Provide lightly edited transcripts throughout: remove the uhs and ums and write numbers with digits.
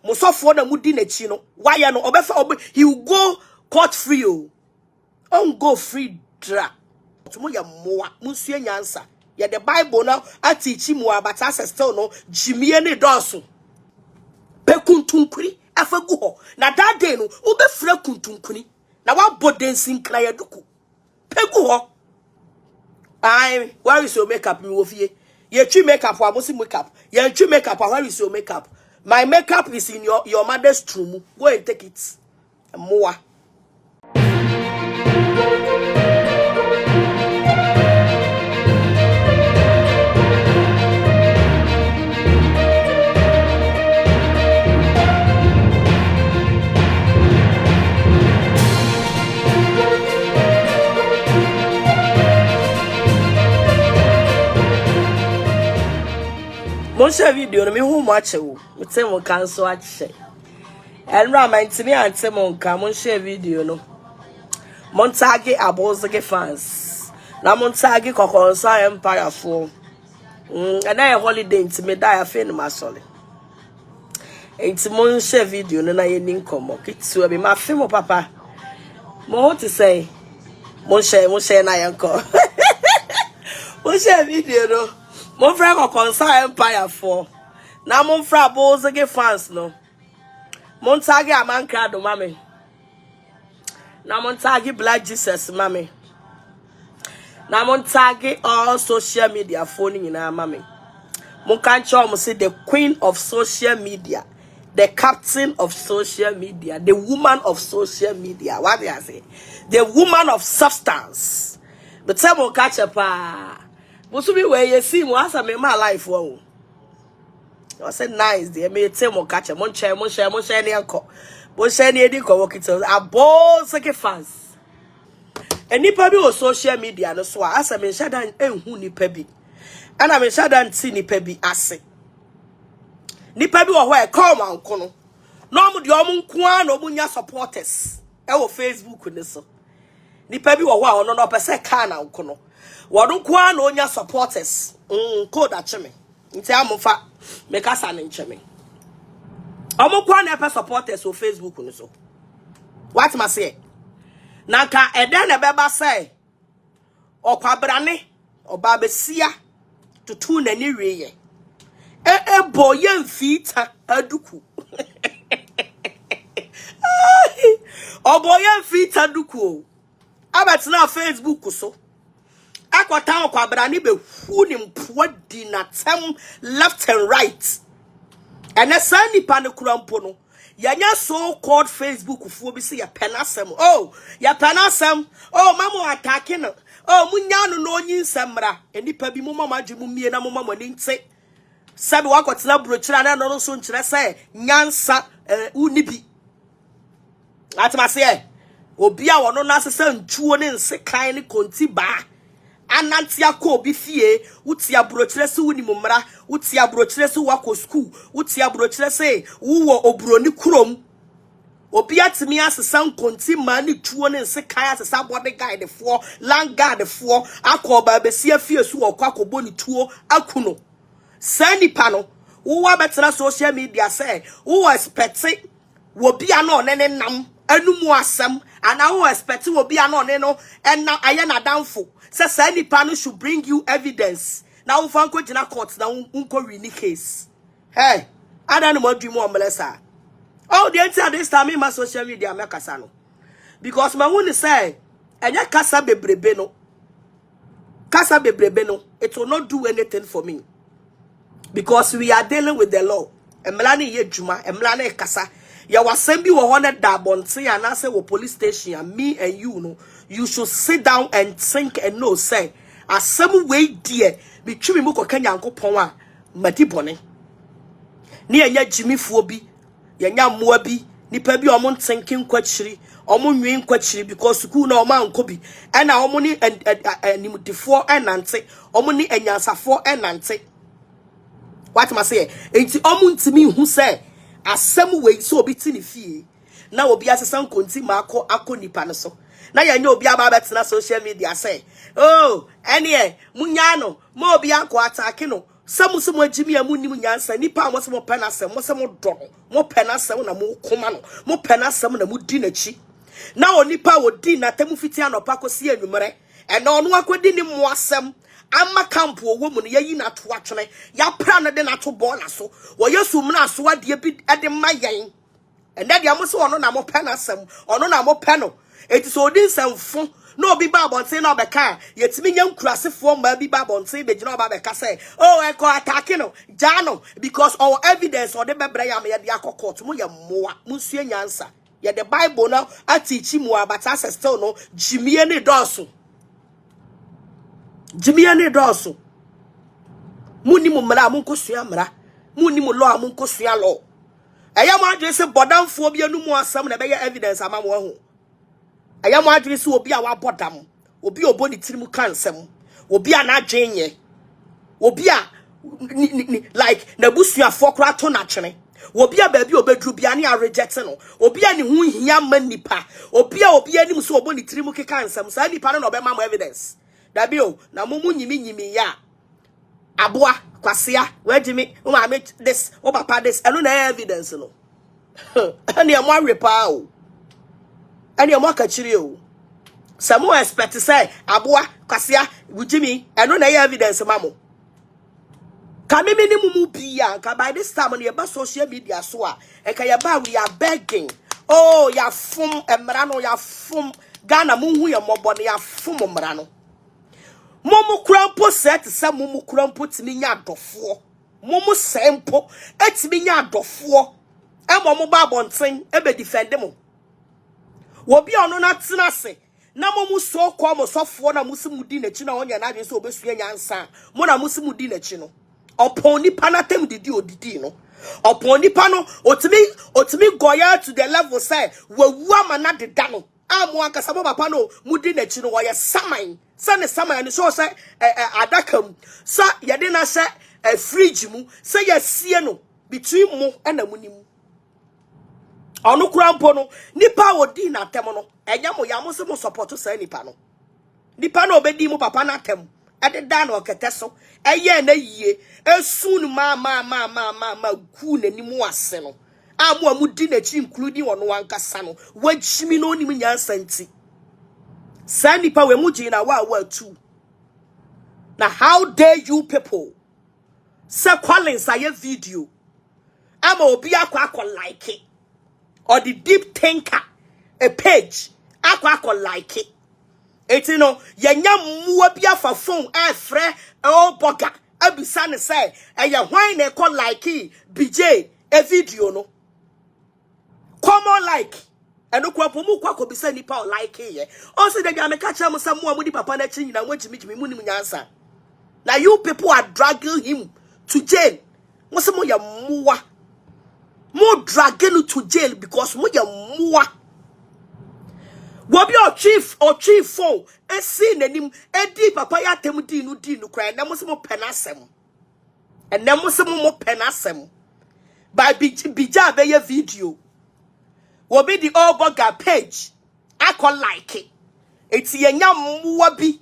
Musofo na mudi na chi no. Why no obefa he will go court free o. On go free dra. Tumo ya moa munsue nyansa. Ya the Bible now atichi moa but as still no jimie ne doso. Pe kuntunkuri afagu ho. Na that day no obefra kuntunkuri. Na wa bodensin kra ya duku. Pegu ho. I where is your makeup me wofie? Ye tree makeup wa musi makeup. Ye tree makeup where is your makeup? My makeup is in your mother's room. Go and take it. Moa. Mon share video no me hu mo ache wo. Me tell mo kan so ache. Enra man timi ante mo kan mon share video no. Mon tag abozege fans. Na mon tag kokonsa empire fo. And I holiday ntimi da afi no masole. Enti mon share video no na ye ni nkomo. Kitu be ma fi mo papa. Mo what to say? Mon share na yanko. Mon share video no. Mon frère kokonsa empire for. Na mon frère abozege fans no. Mon tag amankra do mame. Na mon tag Black Jesus mame. Na mon tag all social media phone nyina mame. Mon kan cho mo say the queen of social media, the captain of social media, the woman of social media. What do I say? The woman of substance. But tell mo catch up Musubi where you see mo asa me my life wo. I said nice there me tell mo catch mon share ni anko. Mon share ni edi ko work it abo sake fans. Enipa bi o social media no so asa me shadan enhu nipa bi. Ana me shadan ti nipa bi ase. Nipa bi wo ho e come anko no. No mo de omo nko an no mo nya supporters. E wo Facebook ni so. Nipa bi wo ho a ono no pese ka na anko no. Wadu kwa no nya supporters. Code acheme. Nti amofa make us an ncheme. Omo kwa na pe supporters o Facebook ni so. What ma say? Nanka eden na beba say. Okwabrane oba besia tutu na ni weye. Boye mfita aduku. Oboye mfita aduku. Abetina Facebook so. Akwata okwabra ni be hu ni mpo di na tem left and right. Ene san nipa ne kurampo no. Yanya so called Facebook fu bi se ya penasem. Oh, ya penasem. Oh, mama attacking. Oh, munya no no nyinsem Enipa bi mu mama dwemu mie na mama mani nte. Sabi wakotena brochira na no so nkyere se nyansa unibi. Atma se obi a wono na asesa ntuo ne nsekan ne konti ba. Anantia ko bi fie utia brochire se woni mumra utia brochire se wako school utia brochire se wo obroni kurom obi atimi asesa nkonti ma ne tuo ne nse kan asesa body guide fo land guard fo akoba besia fie su okwakobo ni tuo akuno sani pano wo abetena social media say wo expect wo bia no ne nam anumu asem ana wo expect wo bia no ne no enna aye na danfo say any panel should bring you evidence. Now unfanko jina court na unko win case. Hey, I don't know what dream o melesa. Oh, the entire this time in my social media me kasa no. Because my one say enya kasa bebrebe no. Kasa bebrebe no, it will not do anything for me. Because we are dealing with the law. Emlani ye juma, emlani kasa. Ya wasembi wo hone da bonte and say wo police station and me and you know you should sit down and think and know say as some way dear be twi me ko kanya nkopon a madi bone ne enya jimifuo bi yenya moa bi nipa bi omo thinking kwachiri omo nwen kwachiri because school na omo anko bi na omo ni animdefo enante omo ni enyansafo enante what ma say enti omo ntimi hu say asem we so obi ti ni fie na obi asesa nkonti ma akọ nipa no so na ya nya obi aba betena social media say oh ene munya no mo obi akọ attack no Some some Jimmy and Moon Yansa, Nipa was more penasem, was some more penasem, and more command, more penasem, and a mood dinner chi. Now Nipa would dinner Temufitiano Paco see numere, and on what would dinner more sem. Amma campo woman, ye not watching ya prana de nato bonaso, or your sumna so what ye bit at the my yang. And that Yamuso on no more penasem, or no more panel. It is all this and fun. No be babon say no beka. Yet me young classic form be babon say be no babeka say. Oh, I call attacking no jano because our evidence or the bebraya me ya court mu ya moa monsieur nyansa. Ya the Bible now I teach him more but as still no Jimmy any dosu. Jimmy any dosu. Muni mu mra mu kosua mra. Muni mu law mu kosua law. Eya mo adwe se bodam fo bia nu mu asam na be evidence ama mo ho. I am wondering so be our bottom, will be a body trim cansem, will be an adjenye, will be a like Nabusia Fokra naturally, will be a baby or bedrubiani rejecting, or be any young man nipa, or be any so body trimuki cansem, so any pattern of mamma evidence. That bill, now mumuni me ya. Abua, Quasia, where do me, I make this, or papa this, and no evidence, no. And you are more repow. And your mock at you. Some more expect to say, Abua, Cassia, with Jimmy, and no evidence, mammo. Come minimum be by this time on your social media, so and Kayaba, we are begging. Oh, ya fum, and Marano, ya fum, Ghana, Mungu, ya mobon, ya fum, Marano. Momo Crampo said to some Mumu Crampo to me yard of four. Momo Sampo, it's me yard of four. And Momo Babon sing, ebe defend them. Wobi ono na tena se na mo so kwa mo sofo na musimu di na chi na onya na adwen so obesua nyansa mo na musimu di na chi no opon nipa na tem didi odidi no opon nipa no otimi goya to the level say wawu amana deda no amu akasa mo papa no mudi na chi no wo ye saman sa ne saman no so say adakam sa ye de na say fridge mu say ye sie no between mo and amunimu onu krampo no nipa wodi na tem no enya mo ya mo se mo support say nipa no obedi mo papa na tem ede da na okete so eye na yie esu no ma ku na ni mu ase no amu amudi na chi including ono wankasa no wachimi no ni nyansa nti sa nipa we mu gi na wa tu na how dare you people say Collins aye video ama obi akwa like it. Or the deep thinker, a page, aqua like it. It's you know, yanya muabia for phone, fre, oh boga, abisane say, and ya wine a call like it, BJ, a video no. Come on like, and no quapomu quaco be sending power like it. Also, the Gamma catch him someone with the papa that chin and went to meet me, Munimunyansa. Now you people are dragging him to jail. What's some more ya mua? More dragging to jail because more ya mua. What be your chief phone? And see him a deep papaya temudinu cry, and there was more penasem. And there was more penasem. By bija be your video. What be the old bugger page? I call like it. It's a young wabi.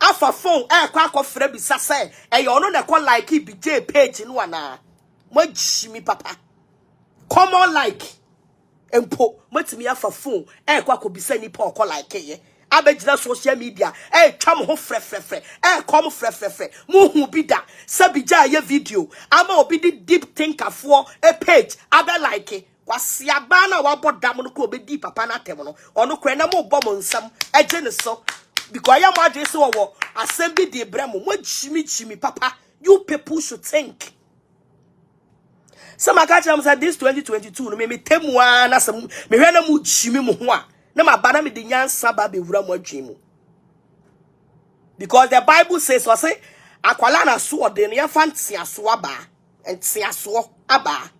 Alpha phone, I quack of Frebby Sase, and you know that call like it BJ page in one. Much me papa. Come on like empo mati me afa phone kwa ko bisa ni pa call like ye abegina social media twa mo ho frefrefre come frefrefre mo hu bi da sabija ye video ama obi di deep thinker for a page abe like kwase aba na wa bodam no ko obedi papa na tem no ono kra na mo bo mo nsam eje ne so because ya mo adrese wo asem bi de bremo mo chimi papa. You people should think. Some catch them said this 2022 no me temwa na some me hwe na mu chimi mu ho a na mabana me de nyansa ba be wura mu adwemu. Because the Bible says so say akwala na so de ne fancy aso aba enti aso aba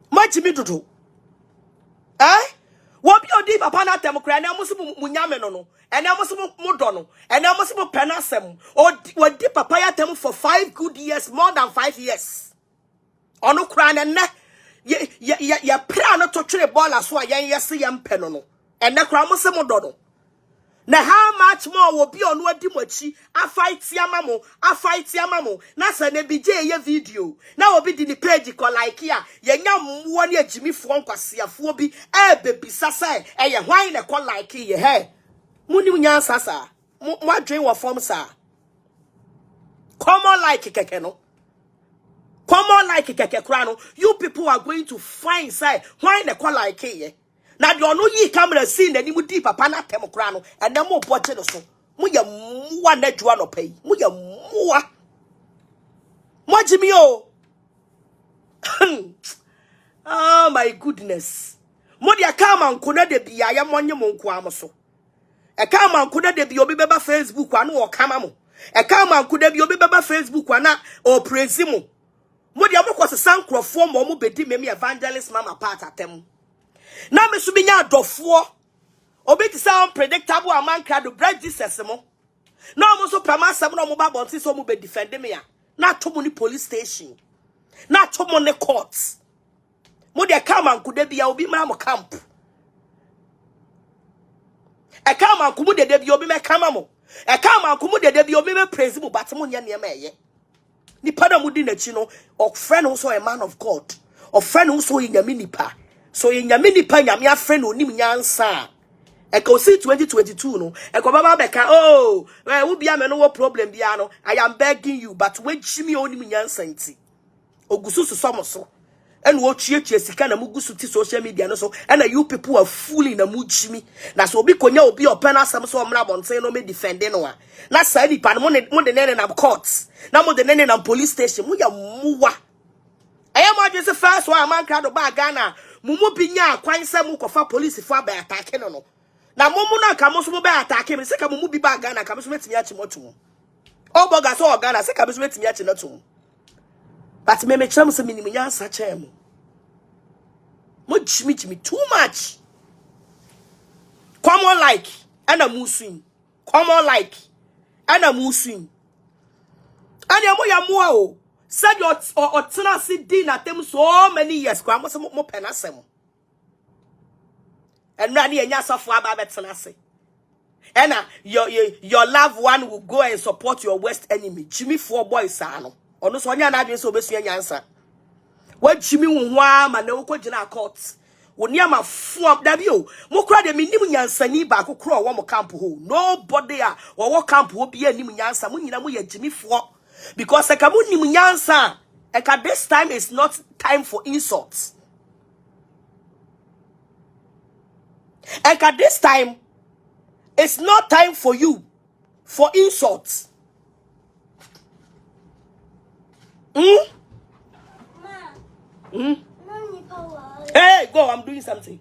ma chimi dodo wo bi odi papa na tem kra na musu mu nyame no ene musu mu do no ene musu mu penasem o di papa ya tem for 5 good years, more than 5 years. Ono kra na ne ya pra no to twere ball aso a yen yesi yem pe no ene kra musu mu do no Na how much more will be on what Dimochi? I fight Yamamo. Nasa ne BJ ye video. Now will be the page called like here. Yam 1 year Jimmy Francosia Phobi, baby Sasa, and ya wine a call like here. Hey, Munian Sasa. What dream or form, sir? Come on like a kekeno. Come on like a kekekrano. You people are going to find say wine a call like here. Now you know ye camera scene and you would deep upon a temocrano and then more watching us. Muya mua net one pay. Muya mua. Mwajimio. Oh my goodness. Modia come and kuna de be I am one your monquamaso. A come and kuna de be your beba Facebook one or camamo. A come and could be your beba Facebook one or presimo. Modia was a sound crop form or mobedi me evangelist mama part at them. Na me so binya adofo obi ti sound predictable among crowd to break Jesus mo na mo so pama sam na mo ba bonti so mo be defend me ya na to mo ni police station na to mo ni courts mo de come and kude bia obi mra mo camp e come and kumu de bia obi me kama mo e come and kumu de bia obi me praise mo but mo nya ne ma eye ni pada mo di na chi no of friend who so a man of God of friend who so nyame nipa. So in Yamini Panya, my friend who nim yansa. Echo see 2022 no. Echo Baba Beka, oh, well, will be a no problem, Biano. I am begging you, but when Jimmy only me yansanti. Ogusu Somoso. And what Sikana Mugusu social media no so, and you people are fooling a mood Jimmy. Na so be konya be open as some so mrabon say no me defend no. Na say pan more than any courts. Na more than any police station. Muya muwa. I am just the first one man crowd of Ghana. Mumu binya kwan se mu kofa police fo aba attack no. Na mumu na ka mo so be attack me se ka mumu bi ba Ghana ka mo so metimi achi moto. O boga so Ghana se ka mo so metimi achi no to. But me chem se minimi nyansa chem. Mo jimi too much. Come on like and a musin. Come on like and a musin. And ya mo o. Said your or tenancy din at them so many years. Kwa mo mo penasem. And rani enya so for about tenancy. And your loved one will go and support your worst enemy. Jimmy 4 boys ano. Ono so nya na adwen so besu nyansa. What Jimmy wonwa ma na ukọ gina court. Woni ama fu dabi o. Mo kura de minim nyansa ni ba kokoro wo mo camp ho. Nobody a wo camp ho bi anim nyansa. Mo nyina mo ye Jimmy 4. Because this time is not time for insults. This time it's not time for you for insults. Hey, go, I'm doing something.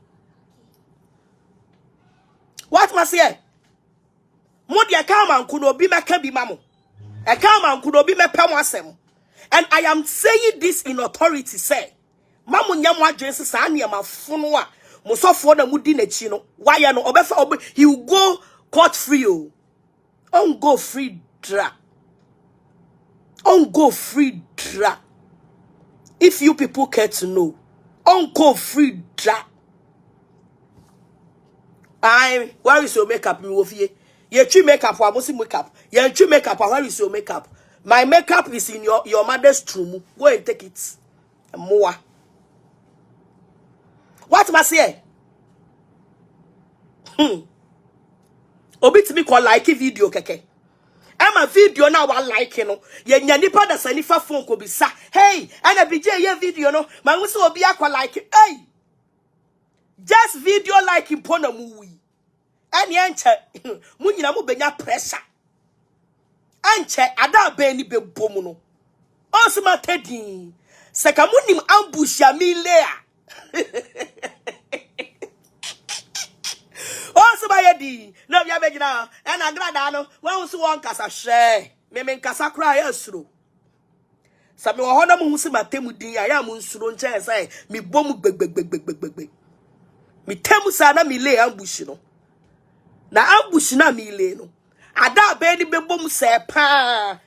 What must I say? Modia kama kuno bi makabi mamo. A come could be my pamasem. And I am saying this in authority, say. Mamu nyamwa jensi sani ya mafunwa. Musofo na mudine chino. Why no obefa he will go court free. On go free dra. On go free dra. If you people care to know. On go free dra. Where is your makeup, me your true makeup, or mostly makeup. Your true makeup, where is your makeup? My makeup is in your mother's room. Go and take it. More. What must I say? Obi to me call like a video, keke. I'm a video now. I like you know. Ye nipa da sanifa phone ko bisa. Hey, and a BJ ye video no. Man wuso obi akwa like. Hey, just video like in pona movie. And yanche, munyina mu benya pressure. Anche ada be ni be bomuno. Osima tedi. Seka munim ambush ya mi lea. Osima yedi. No ya begina. And Agradaa no. When usu wan kasa share. Me nkasa kra ya suro. Sabi wa hona mu husima temu din ya mu nsuro nche say mi bomu gbegbegbegbegbegbe. Mi temu sa na mi le ambush no. Na ambush na mi le no. Ada be ni be bom se pa.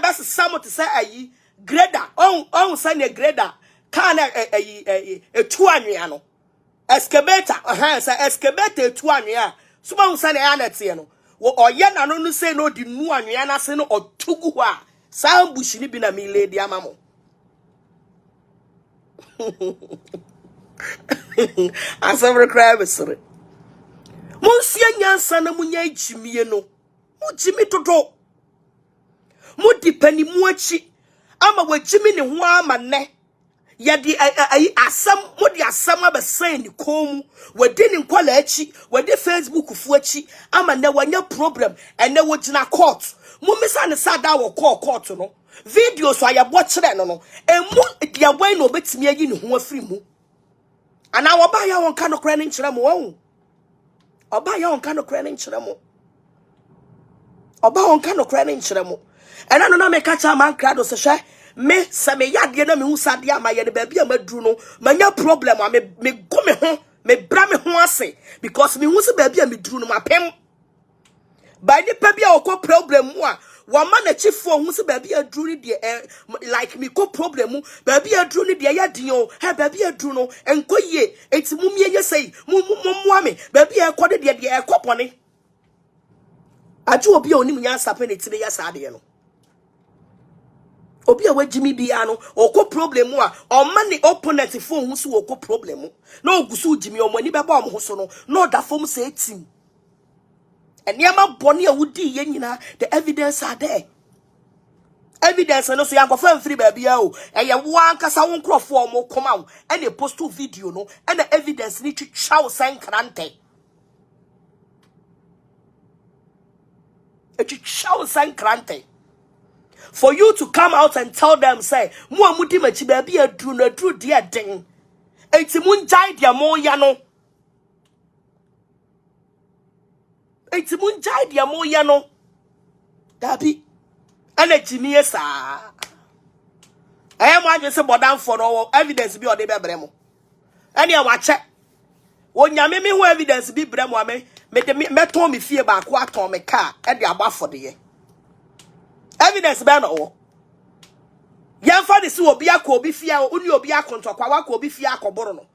Best samo to say ayi grader. On say ne grader. Kan ayi etu anwea no. Excavator. Say excavator etu anwea. Suma usane anete no. Wo oye na no say no di nu anwea na se no otugu ho a. Sa bushi ni bi na mi lady amamo. Asem cry besere. Monsia nyansa na munya ejimie no. Mu jimi toto. Mu dipani mu achi. Ama wajimi ne ho ama ne. Yadi asam mudi asam abesan ni kom wadi ni nkwala achi wadi Facebook fu achi ama na wanya problem ene wogina court mumisa ne sada wo court no video so ayabo kire no emu dia boy no betimi ayi ne ho afiri mu ana wo ba ya won ka no kra ne nkire mu won oba ya won ka no kra ne nkire mu oba won ka no kra ne nkire mu ena no na me ka cha man kra do se hwe me se me yade na me hu sade ama ye de ba bia maduru no manya problem a me go me ho me bra me ho ase because me hu se ba bia me duru no mapem ba ni pa bia okọ problem mu a wo ma na chifo hu se ba bia duru ni de like me ko problem mu ba bia duru ni de ya din o he ba bia duru no enkoye enti mu miye sei mu ame ba bia ekọ de ekọ pone aju obi a onim nya sape ne tire ya sade no obi a wajimi bia no okọ problem a o ma ne opponent phone hu so okọ problem na ogusu jimi o mani beba o ho so no no da fom say team eniama boni a wudi ye nyina the evidence are there evidence no so ya go fa free ba bia o eye wan kasa won krofo o mo koma o e post video no e na evidence ni twitwa o san krante e twitwa o san krante. For you to come out and tell them, say, mu amudi machi baby adru na dru dia den. Enti mun jai dia mo ya no. Enti mun jai dia mo ya no. Dabi. Ana jimi esa. Aya mo adwe se bodan for no evidence bi ode be bremo. Ani a wa che. Onyame me ho evidence bi bremo ame. Me ton me fie ba ko aton me car e de abafo de ye. Evidence be no yamfa de si obi akọ obi fia oni obi akontokwa wa ko obi fia akoboro no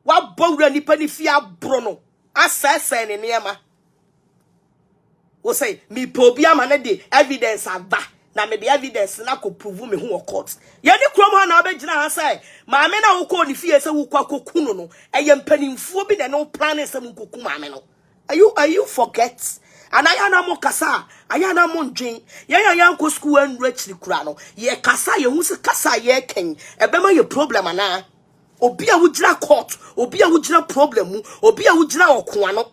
wa bowura nipa ni fia bro no asese ne niema wo say mi po obi ama ne de evidence aba na me de evidence na ko prove me ho court ye ni krom ha na obegina ha say ma me na wo ko ni fie se wo kwa kokunu no eye mpanimfuo bi na no plan se mu koku ma me no are you forget. And I am mo kasa, I am mo ndwen. Ye yanko school and rich kura no. Ye kasa ye hu se kasa ye ken. E be ma ye problem ana. Obi a wujira court, obi a wujira problem mu, obi a wujira okwa no.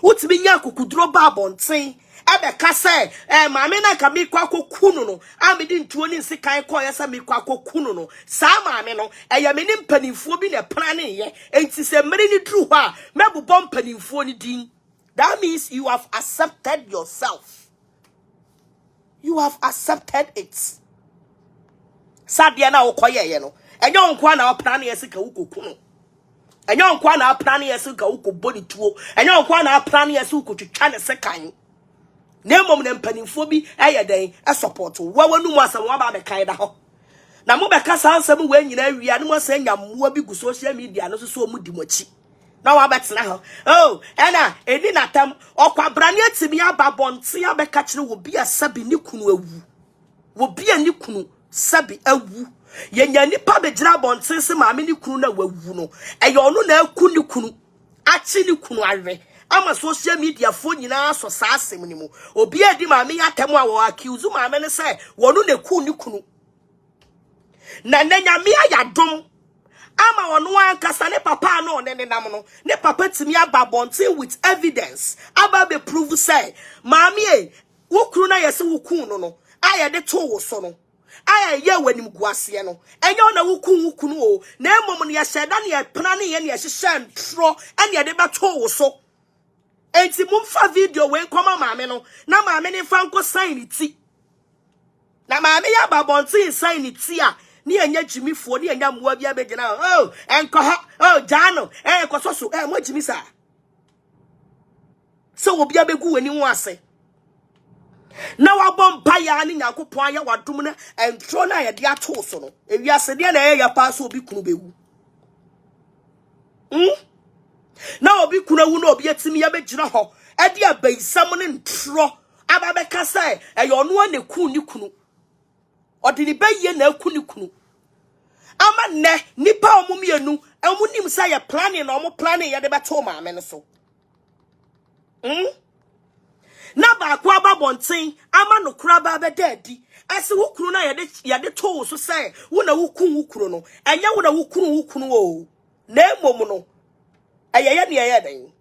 Wotimi nya kokudro ba bonten. E be kasa ma me na ka mi kwa kokunu no. A me di ntuo ni nsikan ko ye sa mi kwa kokunu no. Sa ma me no, e ye me ni mpanimfuo bi na plan ye. Enti se mmere ni dru ho a, me bobom mpanimfuo ni din. That means you have accepted yourself. You have accepted it. Sadia na okoye ye no. Enyo nkwa na oplan ye sika ukokunu. Enyo nkwa na oplan ye sika ukobodi tuo. Enyo nkwa na oplan ye sika ukotwitwa ne sekan. Na emom ne mpanimfo bi eye den e support wo wanu mu asem wa ba be kan da ho. Na mo be kasa ansem we nyina awia ne mo se nyammoa bi gu social media no so mu di mochi. Na wa betena ho oh ena eni natam okwabrane atimi ababonte abeka kire wo bia sabi ni kunu awu wo bia ni kunu sabi awu yenya nipa begira bonte se maame ni kunu na wawu no eye onu na aku ni kunu achi ni kunu awe ama social media fo nyina so sa asem ni mu obi adi maame yatam a wo accuse maame ne se wonu na ku ni kunu na nyame ayadom ama wonu ankasa ne papa no ne nam no ne papa timi ababonte with evidence aba be prove say maami wo kru na yesi wo ku no aye de to wo so no aye ye wanim guase no enye na wo ku no o na emom ne ye sheda ne ye pena ne ye ne ye hihye ntro ene ye de ba to wo so enti mumfa video we nkoma maami no na maami ne fa nko sign ti na maami ya ababonte sign ti a ni anya jimifo ni anya muwa bia begina oh enko ha oh jano enko soso mo jimi sa so obi abegu wani ho ase na wabom pa ya ni Nyankopon aya wadom na entro na ye de ato so no ewiase de na ye ya pa so obi kunu bewu na obi kuna wu na obi atimi ya begina ho e de abaisam ne ntro aba beka say e yo no na ku ni kunu odi ni baye na ku ni kunu ama ne nipa omumienu omunim say ya planning na omo planning ya de beto ma me no so na ba kwa babonten ama no kura ba be dadi ase wukuru na yade to so say wo na wukun wukuru no enya wo na wukunu o na emom no ayeye ne yeye den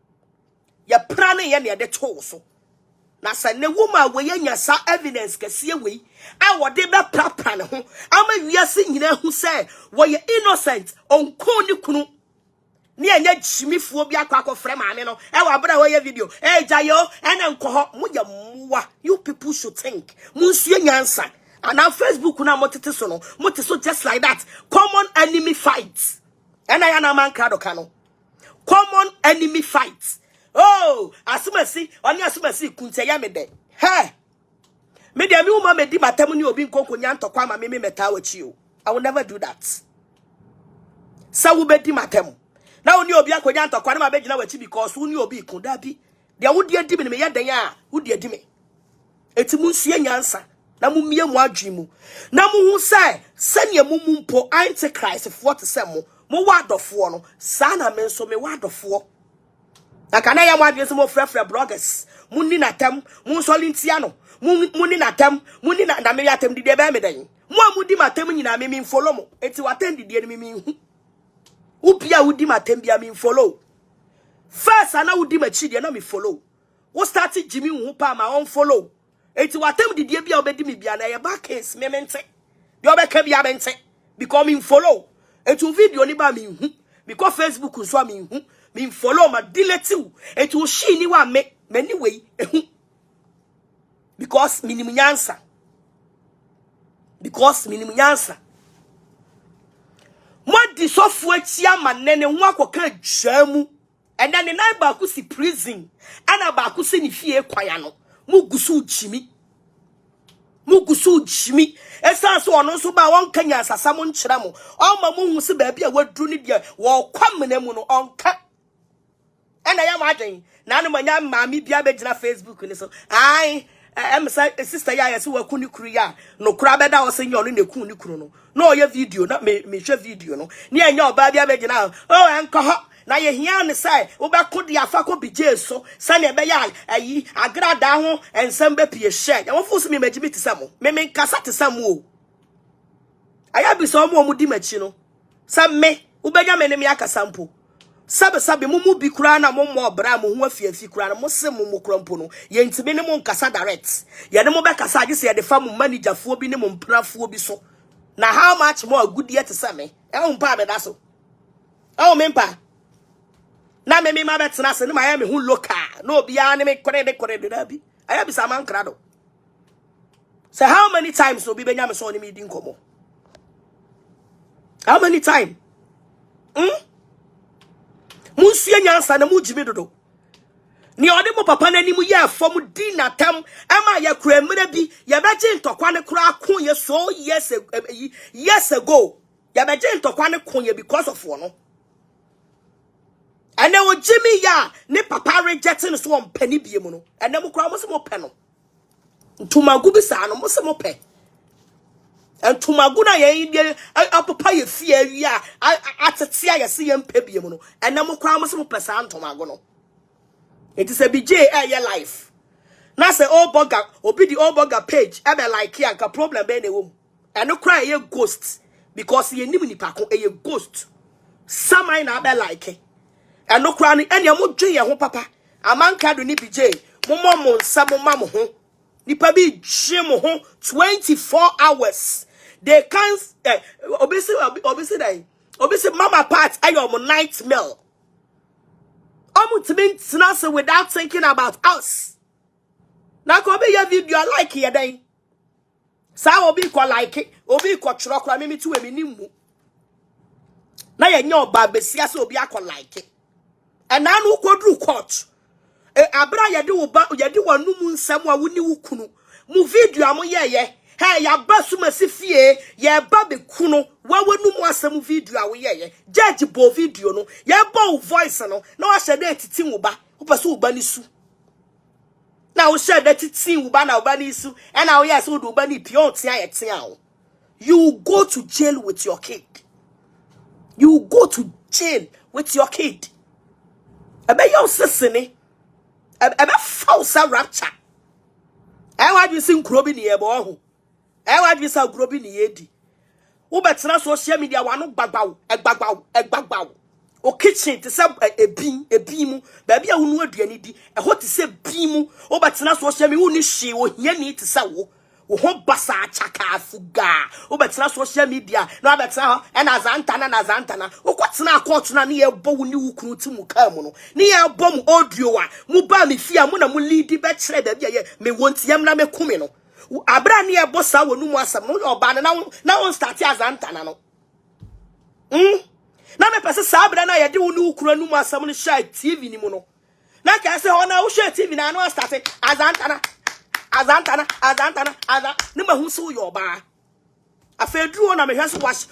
ya planning ya ne yade to so na sa ne woma we nya sa evidence kese we a wode be prapra ne ho ama wiase nyina hu say wo ye innocent onko ni kunu ni anya jimifuo bi akwa frɛ maame no e wa bra wo ye video jayo ene nkoho mo ya muwa you people should think munsue nyansa and on Facebook na motete so no mote so just like that common enemy fights and I na man krado kano common enemy fights oh asumasi oni asumasi kunte ya me de he me de mi uma me di matam ni obi nkonko nya ntokwa ma me meta wachi o I will never do that sa wo be di matam na oni obi akonya ntokwa na ma be gina wachi because oni obi kun da bi de wo di adi me ye den a wo di adi me eti munsue nyansa na mumie mu adwimu na mu hu sai sane mumumpo antichrist for to say mo wadofo no sa na me nso me wadofo na kana ya mu adwe so mo frefre bloggers munni natam mun solintia no munni natam munni na me yatam dide be me den mo amudi matam nyina me follow mo eti watam dide ni me hu upia wudi matam bia me follow first ana wudi machi de na me follow wo start jimi hu pa ma on follow eti watem didie bia obedi mi bia na ye back case me mente de obeka bia mente because me follow etu video ni ba me hu because Facebook nso me hu me follow ma delete u etu shi ni wa me mani we ehu because minimum nyansa mo di sofu atia manene ho akoka dwamu ena ne nai ba ku si prison ana ba ku se ni fie kwaya no mugusu jimi esa so ono so ba won kanya asasa mo nkyira mo oma mo hu se ba bia waduru ni dia wo kwamna mu no onka ena ya madwen na no manya maami bia be gina Facebook ni so ai sister ya yesi waku ni kuru ya no kura be da wo se nyo no ne ku ni kuru no no ye video na me hwe video no ne anya oba bia be gina oh enko ho na ye hia ne sai wo be ko dia fa ko bije so sane be ya ayi Agradaa ho ensem be pie hye ya wo fusu me magimi ti samo me nkasa ti samo o aya bi so mo di machi no samme wo be nya me ne me akasa mpo sabe mumu bi kura na mo obra mo ho afiafi kura na mo se mo kura mpo no ye ntime ne mo nkasa direct ye ne mo be kasa age se ye de fa mo managerfo bi ne mo mprafo bi so na how much more good yet same e ho mpa be da so oh me mpa na me ma betena se ne ma ya me hu loka na obi a ne me kore de da bi aya bi sama nkrado so how many times obi benya me so ne me di nkomo how many time munsue nyansa na mujimi dodo ni ode mo papa na nimu ye afom di natam ama ya kura mira bi ya beje ntokwa ne kura akon ye so years ago ya beje ntokwa ne kon ye because of no and then Jimmy ya ne papa rejecting so on penny bie mu no and then mo kura mo se mo pe no ntumagu bi sa no mo se mo pe ntumagu na ye apapa ye fie awia atetea ye se ye mpe bie mu no and then mo kura mo se mo pe sa ntumagu no it is a BJ your life na say all burger obi the all burger page e be like here ka problem be na wom and no cry ye ghost because ye nim nipa ko ye ghost samai na be like and no cry any mo dwe ye ho papa amanka do ni BJ mo nsa mo mam ho nipa bi dwe mo ho 24 hours they can't obisi mama part ayo mo night meal without thinking about us. Na ko be your video like here then. Sa obi ko like it, obi ko chro kra me tu e nimu. Na ye nya oba besia se obi akọ like it. And na no ko dru court. Abra ye de wo ba ye de wonu mu nsam a woni wo kunu. Mu video am ye Hey, ya basu masifie, ya babe kuno, wawenu mwasemu video awe ye, judge bo video no, ya bo voice no, na wa shade titi uba, upasu uba nisu. Na wa shade titi uba na uba nisu, and now yes, uba ni pion tia tia. You go to jail with your kid. You go to jail with your kid. Ebe yon sisini, ebe false rapture. Ewa you sing krobi ni ebo ohu. Ewa you say krobi ni yedi. Ube tina social media wanu egbagbaw. O kitchen te se ebimu. Baby a unu aduani di. Eho te se bimu. Ube tina social media uni shi o hieni te se wo. Wo basa chaka fuga. Ube tina social media. No abe tina na azantana. Tina court na ni ebo wuni ukunu ti mu ka mu no. Ni ebo mu audio wa. Mu ba mi fia mu na mu lead be kire da bia ye. Me wonti yam na me kumi no. Abra ni ebo sa wonu mu asam no yo ba na won start azantana no. Na me pese sa abra na ye de wonu ukunu anu mu asam no share TV ni mu no. Na ka se ho na wo share TV na no start azantana. Ni ma hu so yo ba. Afedru na me hwese was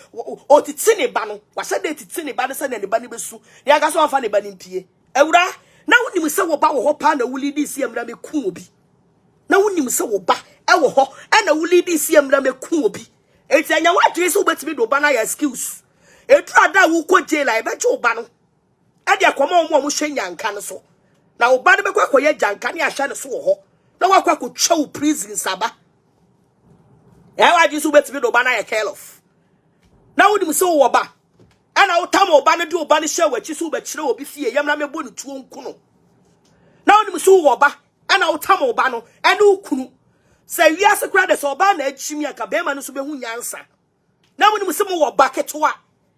otiti ne ba no wase de titi ne ba ne se ne ba ne besu ya ga so afa ne ba ne mpie ewura na wonim se wo ba wo ho pa na wuli di si amra me ku obi na wonim se wo ba e wo ho e na wuli di si amra me ku obi enti anya wa dwe se wo betimi do ba na ya skills etura da wo ko jail ai be che wo ba no e de akoma wo mo hwenya nka ne so na wo ba ne be kwa ye janka ne ahwa ne so wo ho na wa kwa ko twa prison saba. Ewa jisu betimi do bana ya care of. Na wodi mse wo ba. Ana wo tam oba ne de oba ne hye wachi so be kire obi fie yam na me bo ne tuo nkuno. Na wodi mse wo ba. Ana wo tam oba no ene ukunu. Se wiase kra de so oba na achimi aka be ma no so be hu nyansa. Na wodi mse mo wo ba ketoa.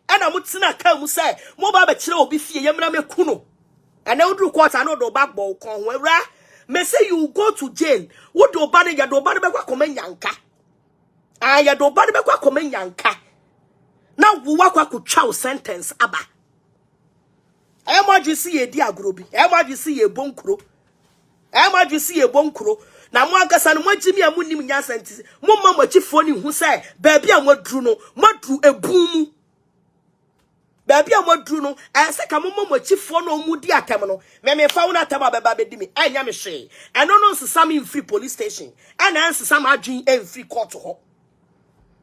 Ana mo tina ka mu se mo ba be kire obi fie yam na me kuno. Ana wodru quarter na do ba gbo kon ho ewra. Me say you go to jail. Wo do oba ne ya do oba ne be kwa komanyanka. Aya do ba be kwa komenyanka na wo kwa kutwa sentence aba e mo agisi ye di agrobi e mo agisi ye bonkuro na mo agasa no mo agimi amunim nya sentence mo ma mo chifo ni hu sai ba bia mo dru no modru ebum ba bia mo dru no se ka mo mo chifo no mu di atem no me fa wona atem abeba be di mi anya me hwe eno no nsesa me free police station ana nsesa ma adwin free court ho.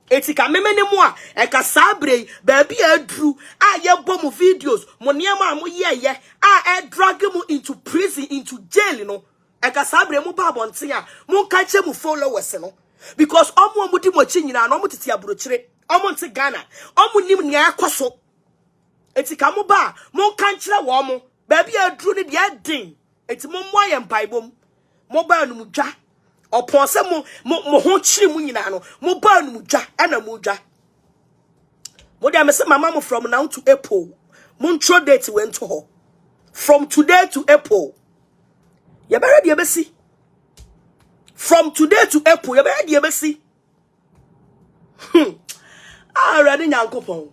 Etika memene mu a eka sabre ba bia adru a ye bom videos mo niam mo ye a drag mu into prison into jail no eka sabre mu ba bonte a mo ka che mu followers no because omo di mo chi nyina no mo tete abrochire omo nte Ghana omo nim nia akoso etika mo ba mo ka kire wo mo ba bia adru ne de adin eti mo mo aye mpaibom mo ba no mu dwa opon se mo ho chiri mu nyina no mo ba no mu dwa ana mo dwa mo dia me se mama mo from now to April mo ntro date went to her from today to April ye be ready be see from today to April ye be ready be see already nyankopon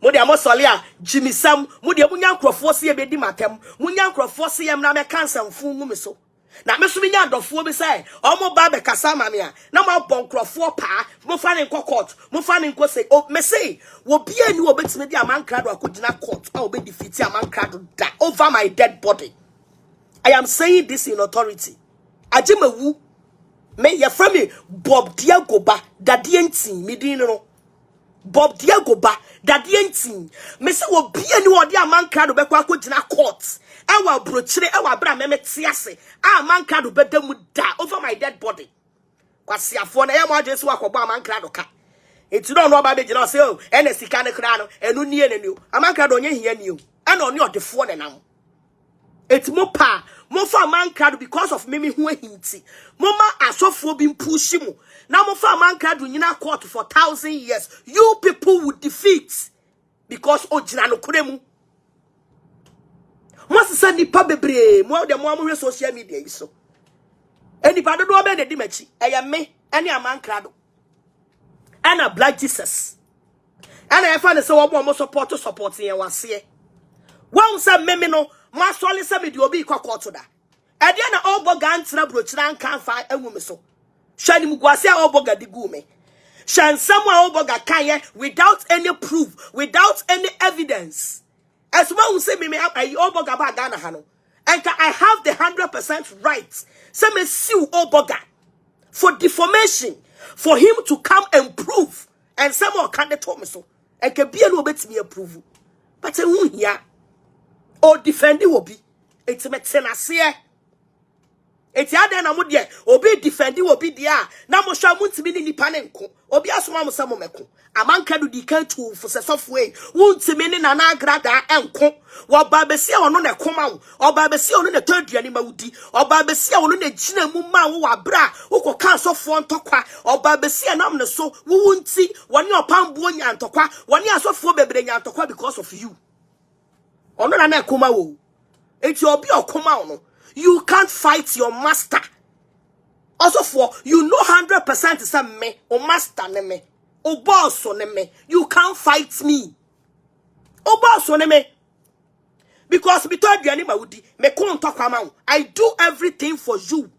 mo dia mo sole a Jimmy Sam mo dia mo nyankrofo se ye be di matem mo nyankrofo se ye mna me kansan fu mu me so na me so me nya adofo be say omo ba be kasa ma me a na mo bonkrofo pa mo fa ne court mo fa ne nko say o me say wo bia ni obetime di amankrado akogina court a obe defeat amankrado da over my dead body. I am saying this in authority. Ajimawu me ye from me Bob Diago ba dadie ntin me din no Bob Diago ba dadie ntin me say wo bia ni odi amankrado be kwa akogina court ewa brochire ewa bra me tiase a mankrado bedamu da over my dead body kwasiafo na ye mo ajesu akobo amankrado ka enti no ba be gina say o ene sika ne kra no enu nie ne ni o amankrado onye hia ni o ana oni odefo ne nam enti mo pa mo fa amankrado because of me hu ahinti mo ma asofo bi mpushi mu na mo fa amankrado nyina court for 1,000 years you people would defeat because ojina no kuremu. Must send the pabebre, more than one social media. So anybody do obey the dimachi. I am me, any a man crado. And a black Jesus. And I find so one support to support here was here. One said memino, my solid semi do be cockle to that. At the end of all bogans, na broach, and can't find a woman so. Shani Mugwase Oboga digume. Shan someone Oboga kanye without any proof, without any evidence. As one who say me up a Oboga ba Ghana hano. And I have the 100% right. Say me sue Oboga for defamation, for him to come and prove. And someone can't tell me so. And can be a little bit me approve. But here or defending will be. It's a metenasia. It's yada na mudye obi defendi obi dia na mo hwa muntimi ni nipa ne nko obi asoma mo samo meko amanka do di kan tu for sesofwe wuntimi ni Nana Agradaa enko wo ba besi ono na koma wo oba besi ono na taduane mawudi oba besi ono na gina mu ma wo wabra wo ka asofo ntokwa oba besi anam ne so wo wunti woni opambo nya ntokwa woni asofo bebre nya ntokwa because of you ono na koma wo enti obi okoma ono. You can't fight your master. Also for you know 100% is a me or master ne me or boss on me. You can't fight me. Or boss on me. Because me told you anima would me couldn't talk about. I do everything for you.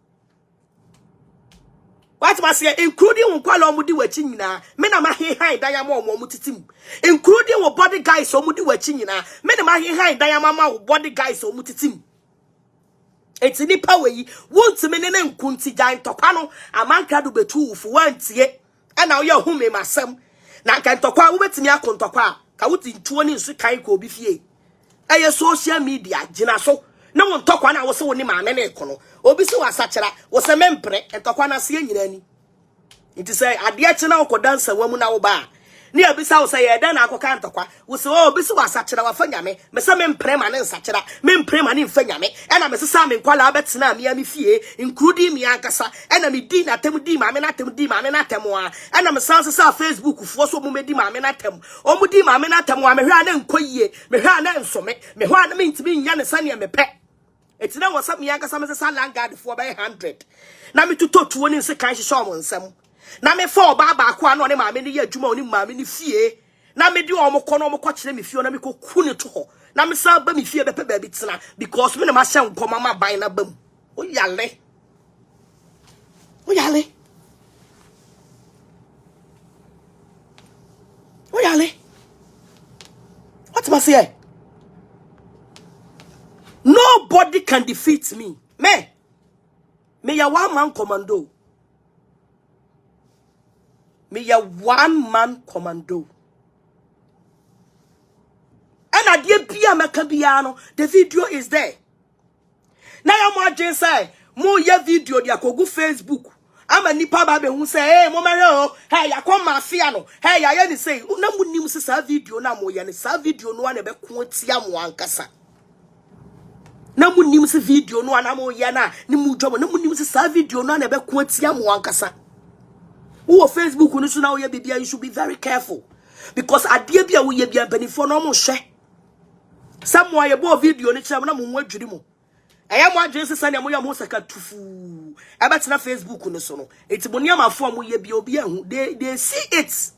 What must say, including Unkwala Mudi Wachina, Menamahi High Diamond Mutitim, including what body guys or Mudi Wachina, Menamahi High Diamama body guys or Mutitim. It's in the power ye won't me name kunti giant topano, a man can do betu for 1 tie, and now you're home, my son. Now can topa with me a contopa, Kawuti 20 Kaiko bifie. A social media, Jinaso. No one talk when I was so near my menecono. Obisu was such a was a Bemperh and Tokwana seeing any. It is a adiachana ko dance a woman now bar. Near Bissau say, then I can't talk. Was all Bisu was such a fanyame, Messa Bemperh and such a Bemperh and fanyame, and I'm a Sam in Kuala Betsna, Miami Fie, including Miancasa, and I'm a Dean at Temudima, Menatemudima, Menatemwa, and I'm a Sansa Facebook who force Mumedima, Menatem, or Mudima, Menatemwa, Mehan and Koye, Mehan and Some, Mehan means to be Yanasani and me pet. It's now what's up, Miancasa, as a Salangard for by 100. Now me to talk to one in second shaman some. Na me for baba kwa no ne ma me ne ya adwuma oni ma me ne fie na me di omo no mo kwakire me fie na me koku ne to ho na me sa ba me fie be pe ba bi tena because me ne ma hye nkoma ma ban na bam o yale what must say nobody can defeat me ya one man commando. Me a one-man commando. And I dear Pia Macabiano, the video is there. Now I'm watching say, more your video, ya go Facebook. I'm a nipa baby who say, hey, mama, hey, I come my fiano. Hey, I only say, no one news is a video, no more, and it's a video, no one ever quotes Yamuankasa. No one news a video, no one amo yana, Nimujo, no one news is a video, no one ever quotes Yamuankasa. Who Facebook when now you should be very careful. Because I dear be a we be a benefit no more share. Somewhere about video on each other, I am one Jesus and I'm most like a tufu. I bet na Facebook on the sono. It's Bonyama form we be obian. They see it.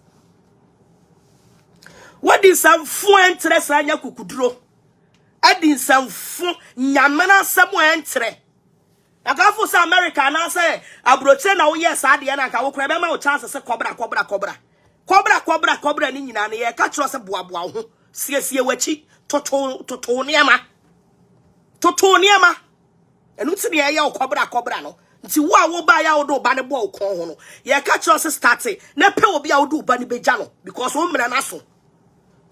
What is some fun interest and yakudro? Adding some fun Yamana somewhere entre. I go for America and I say, I brought now, yes, I did, and I will grab my chance to say cobra. Nina, and I catch us a boa. See, wechi, Totoniama. And what's the air cobra no? Nti wo a wo ba ya wo do ba ne bo kon ho no. Ye ka che us start. Na pe obi a wo do ba ne beja no because wo mra na so.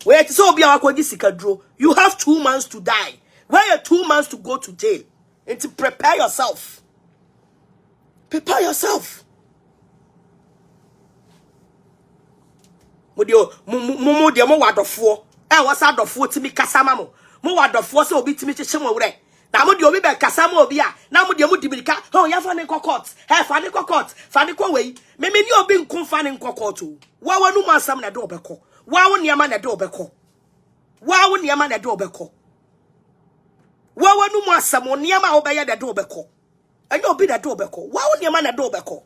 We ti so obi a akwaji sika duro. You have 2 months to die. Where you 2 months to go to jail. And to prepare yourself. Prepare yourself. Mudio mo de mo wadofo. What's adofo ti mi kasama mo. Mo wadofo se obi ti mi chche mo wure. Na mo de obi be kasama obi a. Na mo de mo dibirika. Oh ya fa ne court. Fa ne court. Fa ne ko wei. Me ni obi nkun fa ne court o. Wa wanu masam na de obekọ. Wa wo niam na de obekọ. Wa wo niam na de obekọ. Wa no mo asam niam a obeye de do beko enye obi de do beko wa wo niam na do beko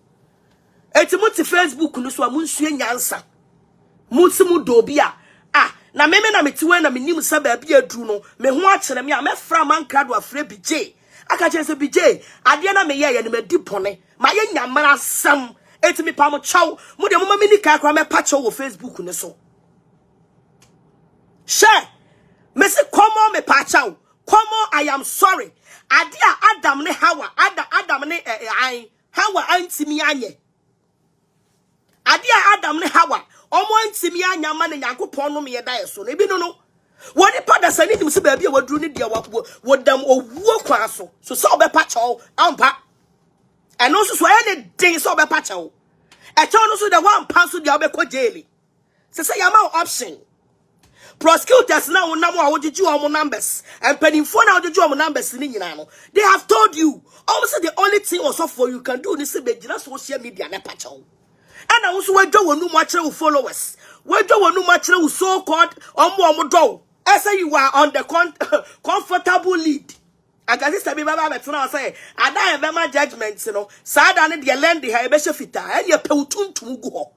enti muti Facebook no so amunsue nyansa muti mu do bi a na meme na metiwe na menim sa ba bi aduru no me ho akere me a me fra man krado afre bi je aka che se BJ ade na me ye ne madi pone ma ye nyamara sam etimi pa mo chaw mo de mo ma mini ka kra me pa chaw wo Facebook ne so share me se come on me pa chaw come on I am sorry ade Adam ne Hawa Adam ne Hawa antimi anye ade Adam ne Hawa omo antimi anya ma ne Nyankopon no me ye dae so na ebi no wodi pada sani nim se baabi a waduru ne dia wodam owuo kwa so so obepa chaw ampa eno so any din so obepa chaw e chaw no so the one pass so dia obekọ jail se yama option prosecutors now na mo awodiju omo numbers and penifo na awodiju omo numbers ni nyina no they have told you almost the only thing also for you can do ni se be gina social media na pa chaw and I also wadwo wonu mo akere followers wadwo wonu mo akere so called omo do I say you are on the comfortable lead. I can see Sabi Baba Metuna say, I die a judgment, you know. Sada ne de lend the Hebesha fita, and your peutun tum go.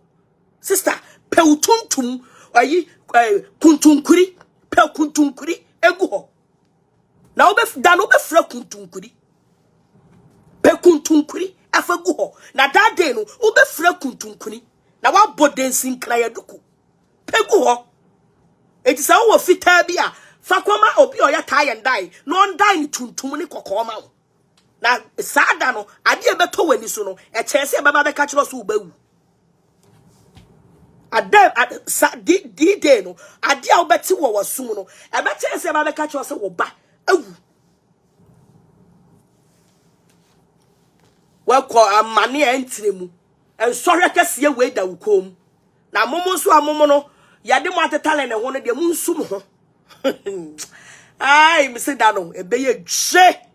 Sister, peutun tum, or ye kuntunkuri, pel kuntunkuri, ego. Now be done over fra kuntunkuri. Pel kuntunkuri, afago. Now that day no, ube fra kuntunkuri. Now what boden sin cry duku. Pego. It is our fitabia. Fakoma obi oya tie and die. No on die ni tuntum ni kokoma. Na sada no ade e beto wani so no e chese baba be catch us ubawu. Ade di day no ade a obeti wo wasum no e be chese baba be catch us wo ba awu. Wa ko amane antiremu. En sorry kese we da wukom. Na momo so amomo no yade mo atetale ne ho no de munsum ho. Ai me say that no ebeye dwe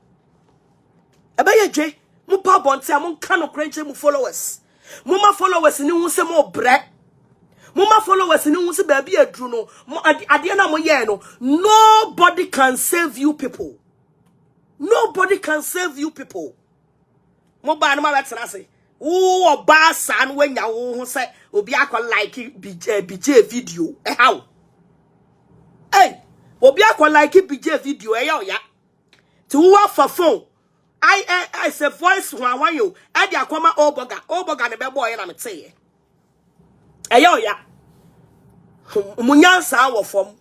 mu pa bonte am nka no krenche mu followers mu ma followers ni hu se mo bre mu ma followers ni hu se ba bi adru no ade na mo ye no nobody can save you people mo ba no ma betena se wo ba san wanya wo hu se obi akọ like BJ video how hey obi akọ like BJ video ya ti wo fa phone I say voice one you e dia akoma oboga ne be boy na mete ya munyansa wo fom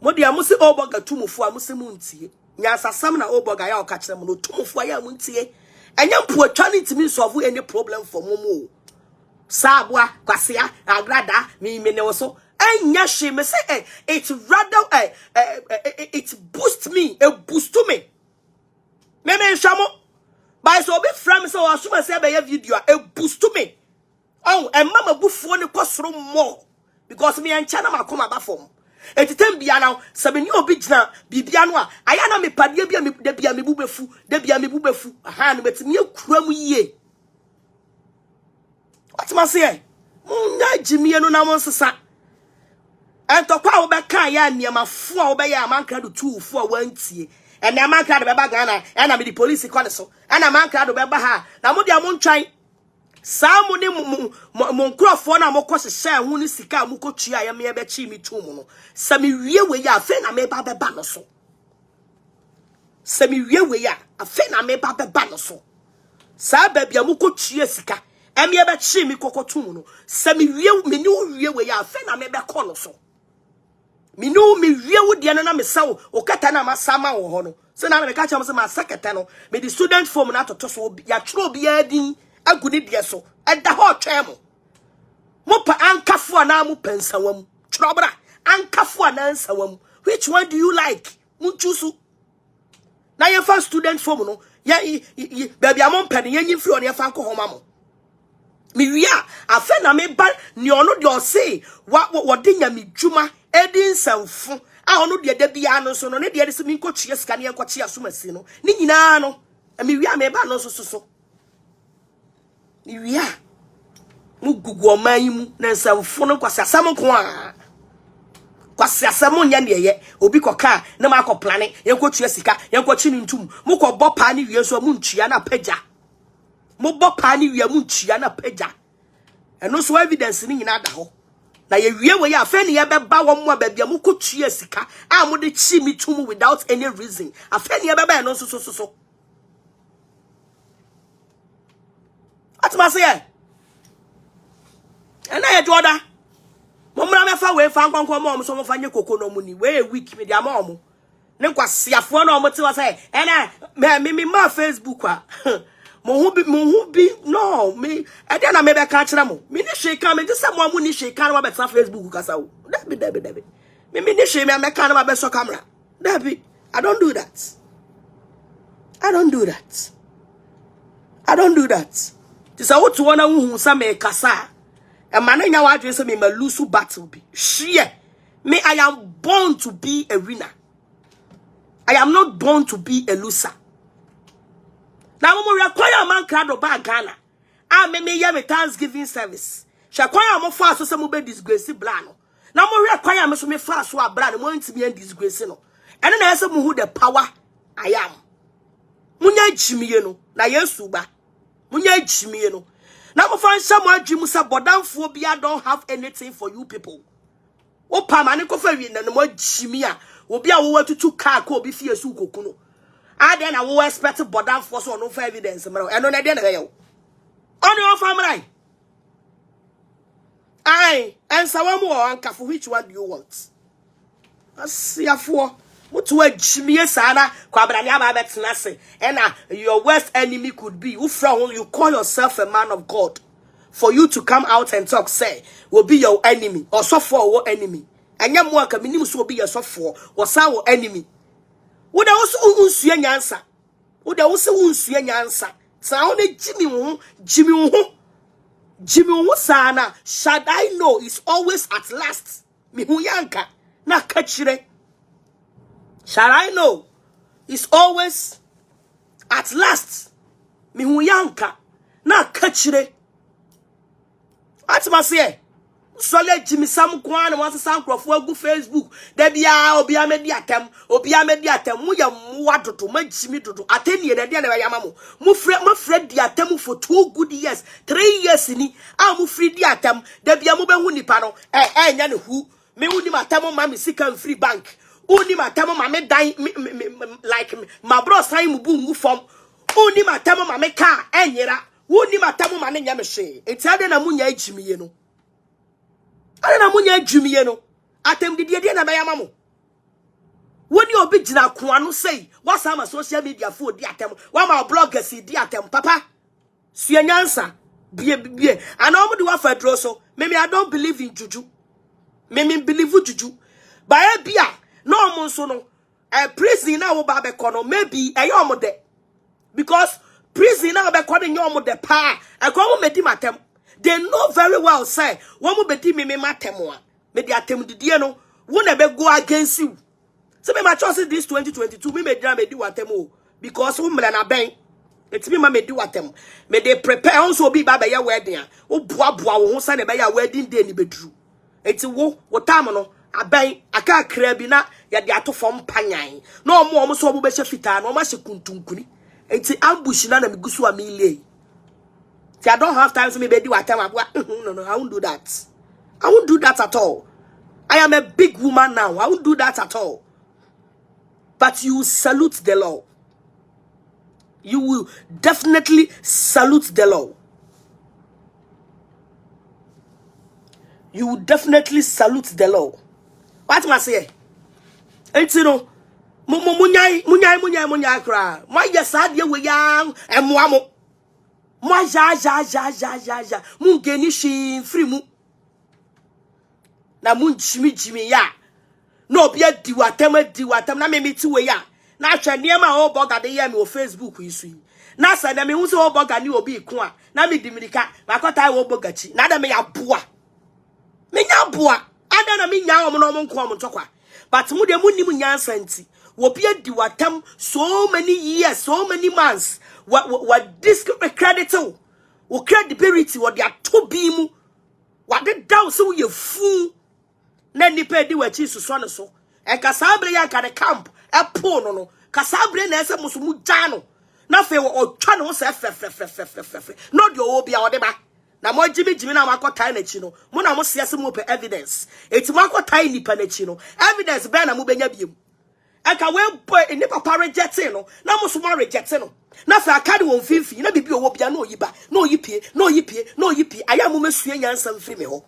mo dia mo se oboga tumufu a mo se muntie nyansa sam na oboga ya o ka kire mo no tumufu ya muntie enya mpu atwa ni timi solve any problem for momo sabwa kwasia Agradaa me ne wo so enya she me say it rather it boost me me shamo by so be from so asuma say be video boost me oh and mama bufuo ne kwosoro more because me encha na makoma ba form etitem bia now sabeni obi gina bibia no a aya na me pade bia me da bia me bubefu aha no betimi akura mu yie what ma say munya jimie no na mo sesa entokwa wo be kan ya niamafo a wo be ya amanka do tuufo a wantie ene amanka do be ba Ghana na me di police kwane so na amanka do be ba ha na mo dia mo ntwan saa mo ne mo nkrofo na mo kwose hu ni sika mo kotua ya me be chi mi tum no sa me wie we ya afa na me ba no so sa me wie we ya afa na me ba no so saa ba bia mo kotua sika e me be chi mi kokotum no sa me wie me ni wie we ya afa na me be kɔ no so me no me wie wo de no na me sawo o kata na masama wo ho no se na me ka cha mo se ma seketa no me di student form na toto so ya tro bia din aguni de so eda ho twem mo pa ankafo na mo pensawam tro bra ankafo na ansawam which one do you like mo choose na ye fa student form no ya baby amon pen ye nyimfri on ye fa nko homa mo me wia afa na me ba ni ono de o say wo de nya me dwuma edin sanfo a ono de da bia no so no ne de se mi nkotue sika ne enkoche asomasi no ni nyina no me wia me ba no so wia mu gugu oman mu na sanfo no kwase asam nko a kwase asam nya ne ye obi koka na ma plane yenkotue sika yenkoche ni ntum mu ko bopa ne wie so mu ntua na pagya mu bopa ne wie mu ntua na pagya eno so evidence ni nyina da ho Na ye wie we ya afa ne ye beba wo mo ba bia mo kotua sika a mo de chi me tum without any reason. Afa ne ye beba no so. Atma say e. And I Jordan. Momra me fa we fa nkwankwa mo so mo fa nye koko no mu ni we week me dia ma mo. Ne kwasiafo na mo te wa say me ma Facebook a. Mo hu bi no me e dey na me be ka kire mo. Me ni sheka me just say mo amu ni sheka na be ta Facebook kasa wo. Dabi. Me ni she me ka na be so camera. Dabi. I don't do that. I don't do that. This a what to wanna hu sa me kasa. A man in your address me ma lose battle be. Share. Me, I am born to be a winner. I am not born to be a loser. Now we require man crowd ba Ghana. Me ya me Thanksgiving service. She require mo fast so mo be disgrace blano. Now we require me so me fast so abra mo ntimi en disgrace no. Ene na yesa mo who the power I am. Munya jimiye no na Yesu ba. Munya jimiye no. Now, my friend, someone dream say Bodanphobia don't have anything for you people. O pamaniko for you, and more Jimia will be a way to 2 car ko be fear su kokuno. Then I will expect Bodanphobia so no evidence. And on a dinner, on your family. Aye, and some more uncle for which one do you want? I see a 4. What word Jimmy Sana, Quabrania Betnase, and your worst enemy could be who from you call yourself a man of God. For you to come out and talk, say, will be your enemy, or so for your enemy. And your work a minimum will be your so for, or our enemy. Would also see an answer? Would also see an answer? Sound Jimmy Sana, shall I know is always at last. Mihuyanka, na kachire. Shall I know? It's always at last. Mihuyanka na kachire. Atma say. Sole Jimmy Sam Kwan wants some Proph go Facebook. Debia obia mediatem. Mu ya muado to my Jimmy to ateni de dia na yamamo. Mu fred diatem for 2 good years. 3 years ni. Mu free diatem. Debia mu be hu nipa no. Nya ne hu. Me hu ni matam ma me sika free bank. Uni matamo mame die like my bro sign mu bu form. Uni matamo mame ka enyera. Uni matamo mane nya me hwe. Enti ade na munya agimiye no. Ade na munya agimiye no. Atem de na be yamamo. Woni obi gina ko anu sei, wasa ma social media for di atem. Wa ma bloggers di atem papa. Suenyansa bie. Ana omo de wa fedro so. Me I don't believe in juju. Me believe in juju. Ba bia no mo so no prison na wo ba be kono maybe eyo de because prison na be kono nyo de pa e ko mo medi matem they know very well say wo mo bedi me matem a me di atem didie no wo na be go against you so me ma choose this 2022 me medina me di watem o because wo mle na ben etimi ma me di watem me dey prepare also be ba be ya wedding a wo boa wo ho sa na be ya wedding day ni beduru eti wo time no aban aka krabi na ya de atofom panyan na omo so obo be hye fita na omo hye kuntunkuni enti ambush na me gusu amile see I don't have time to me be di watem no I won't do that. I won't do that at all. I am a big woman now. I won't do that at all. But you salute the law. You will definitely salute the law. You will definitely salute the law. What must I say? It's no. Munyai cry. My yasad ye we young and mwamo. My ja. Mungeni shi free mu. Na mun Jimmy ya. No be diwatem na me ti we ya. Na hwe niema o boga de ye me o Facebook isu. Na sa na me hu se o boga ni obi ko a. Na me dimirika. Makota wo boga chi. Na da me ya boa. Me nya boa. Ada na me nya o no mo nko o ntokwa. But mu de mu nim nyansa nti. Wo be diwatem so many years, so many months. What discredit wo credibility what their to be mu. What the down so you fool. Na nipa di wachi suso ne so e kasabre ya ka de camp e po no kasabre na ese musumu ja no na fe o twa no se fe no de obi a ode ba Na mo jimi na makotai na chi no. Mo na mo siase mo pe evidence. Eti makotai nipa na chi no. Evidence be na mo benya biem. Eka we boy ni papa rejecting no. Na mo so mo rejecting no. Na fa aka de won finfi na bibi owo bia na oyiba. Na oyipie, na oyipie, na oyipie. Aya mo mesue nyansa mfiri me ho.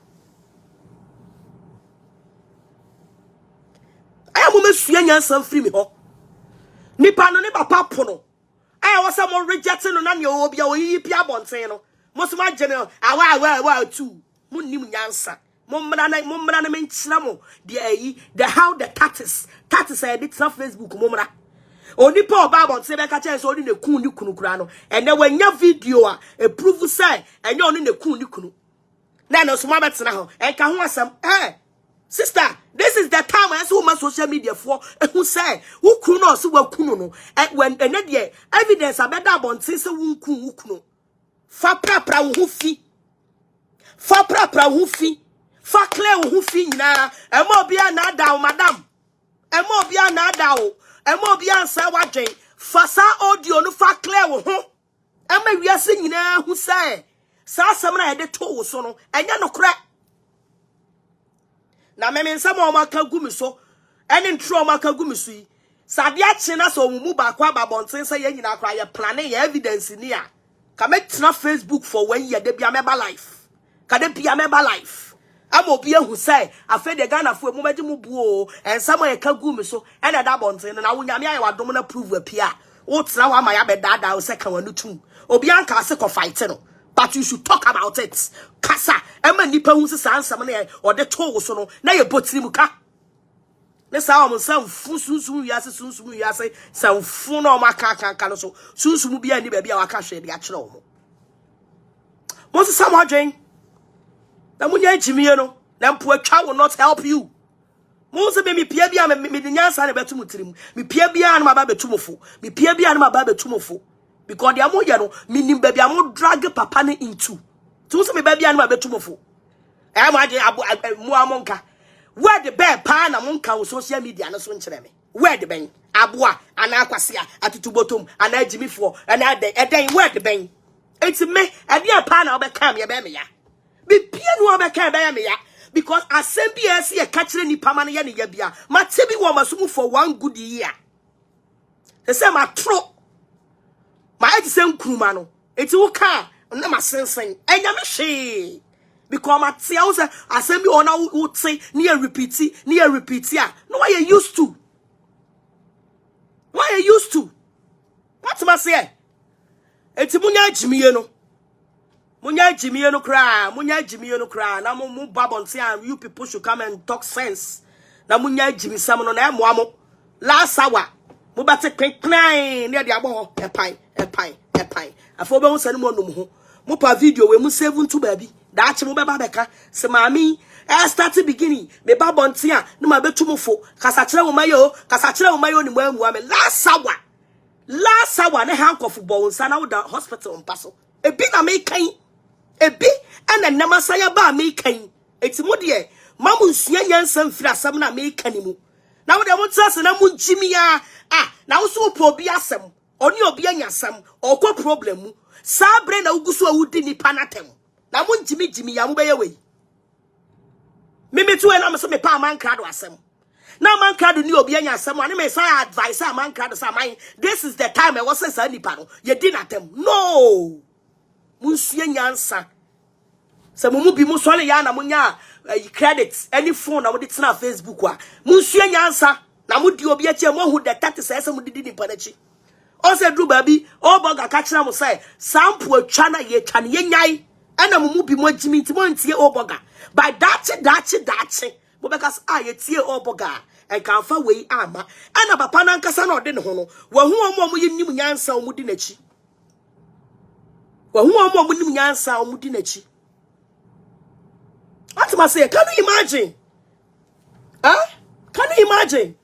Aya mo mesue nyansa mfiri me ho. Nipa no ni papa pono. Aya wo se mo rejecting no na ne owo bia oyipie abonten no. Mo so ma general awa too. Mo nim nyansa. Mo mra na menchira mo the how the taxes I did on Facebook mo mra. Oni pa oba abonten be ka che so oni ne kun ni kunu kura no. Ene wanya video a prove say enye oni ne kun ni kunu. Na no so ma betena ho. Enka ho asem. Sister, this is the time I saw my social media for who say who kunu no so wa kunu no. When ene de evidence abeda abonten say wo kunu. Fa pra wo fi. Fa pra wo fi. Fa clear wo fi nyina. E mo bia na da o madam. E mo bia na da o. E mo bia nsa wadwen. Fa sa audio no fa clear wo ho. E ma wiase nyina hu say. Sa asem na ye de to wo so no. Enya no kra. Na me nsam o maka gumi so. Eni ntro o maka gumi so yi. Sa de ache na so mu ba kwa babonten say ye nyina kra ye plan ye evidence ni a. Ka metina Facebook for 1 year de bia meba life. Ka de bia meba life. Am obi ehu say afa de Ghana fo mu magye mu buo ensam ye ka gu me so e na da bonten na wo nyame aye wadom na prove apia wo tena wa ma ya be dada wo se ka wanu tum obi anka se ko fight no but you should talk about it kasa e ma nipa hu se sansam na o de to wo so no na ye botiri mu ka ne sa o nsam fu sunsun wiase sam fu na o maka no so sunsun bia ni ba bia waka hwe de a kire wo mo se sam adwen na munya jimiye no na mpo atwa will not help you mo se be me pia bia me de nyansa na betu mutirim me pia bia na maba betu mofo me pia bia na maba betu mofo because they amoye no me nim ba bia mo drag papa ne into tu se me ba bia na maba betu mofo e mo age mo amonka where the bear pa na monka on social media na so nkire me where the ben aboa ana akwase a atutu botom ana jimifo ana eden where the ben it's me e dia pa na obeka me be me ya be pia no obeka be me ya because assembly ese e kachire ni pama na ye ne ya bia matebi wo masumu for 1 good year se say ma tro ma eti se nkuruma no eti wo ka na ma sensen enya me hwe because matia wo say assembly ona wo tse ni e repeat ya no why you used to what ma say eti munya jimiye no kra na mu babonte and you people should come and talk sense na munya jimi sam no na emoamo last hour mu bate kwenkran ne de abo epan afo be hu sane mo num ho mu pa video we mu save ntu baabi da ache mu be ba beka se maami start beginning me babonte a no ma betu mufo kasa kire wo mayo ni mu amua me last hour ne handcuff bo nsa na wo da hospital mpaso ebi na me kan ebi ana namasaya ba me kan etimo de mamu nsua nyansa mfiri asam na me kan mu na wo de mo tsase na mu njimi ya na wo so po obi asem oni obi anyasam okọ problem mu sabre na ugusu awudi ni panatem na mu njimi ya mu beye we mimi tu na me so me pa man krado asem na man krado ni obi anyasam ani me say advice man krado say man this is the time I was say nipa no ye di na tem no munsue nyansa se mumu bi musole ya na munya credit any phone na wo de tena Facebook a munsue nyansa na mudi obi achi mo hu the 30 say mu didi ni panachi o se dru babi o boga ka kira mo say sample atwa na ye twa na ye nyai ana mumu bi mo agimi nti mo ntie o boga by dachi mo beka ye tie o boga e kan fa we ama ana papa na nkasa na ode ne ho no wa hu omo ye nim nyansa o mu di nachi wa hu omo nim nyansa o mu di nachi. What am I saying? Can you imagine? Can you imagine?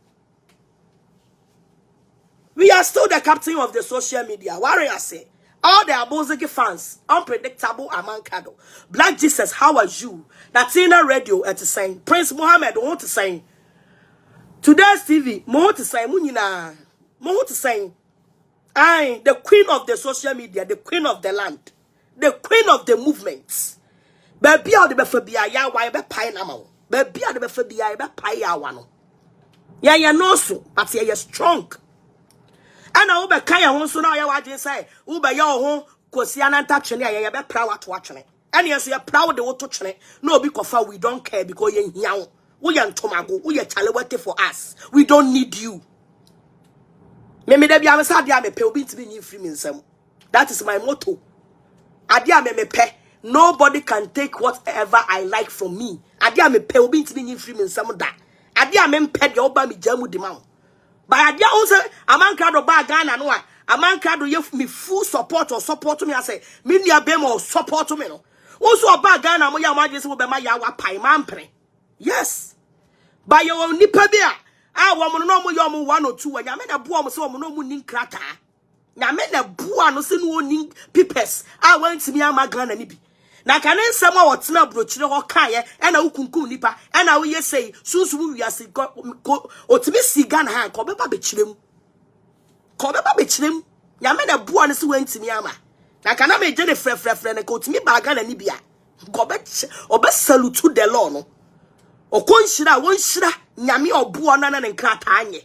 We are still the captain of the social media. Warrior say, all the Abozegi fans, unpredictable Amankado. Black Jesus, how are you? Latina Radio at the saying. Prince Mohammed, want to say. Today's TV, more to say, Munina, more to say. I, the queen of the social media, the queen of the land. the queen of the movement. Baby out the befabia ya why be pie now. Baby out the befabia be pie ya one. Ya no so, but ya strong. And I will kaya hon so now ya waje say, Uber ya ho kosi ananta twene ya be proud to watch it. And yes, you're proud the water twene. No be kofa we don't care because you here. We are tomago, we are chalewete for us. We don't need you. Me de bia me sa dia me pe obi ntimi nyi free me nsam. That is my motto. Adia me pe. Nobody can take whatever I like from me. Adia me pe obi ntimi nyi free me nsam da. Adia me pe de oba me jamu di ma. But adia o say amanka do ba Ghana no a amanka do yef me full support or support me I say me nia be mo support me no. Wo so oba Ghana mo ya ma je se wo be ma ya wa pai mampre. Yes. By your nipa bia. Woman no mo yom 1 or 2 nyame na boa mo se wo no mu nin krata. Nyame na boa no se no nin pipes. Wantimi ama Ghana ni bi. Na kan nsem a wotena brochire ho kae e na wukunkum nipa e na wo yesei sunsu wiase otimi si Ghana ha ko beba be kirem. Ko beba be kirem. Nyame na boa no se wantimi ama. Na kan na me je ne frefrefre ne ko otimi ba Ghana ni bia. Ko be obe salute the law no. Okonshira wonshira nyame obo na ne nkrata anye.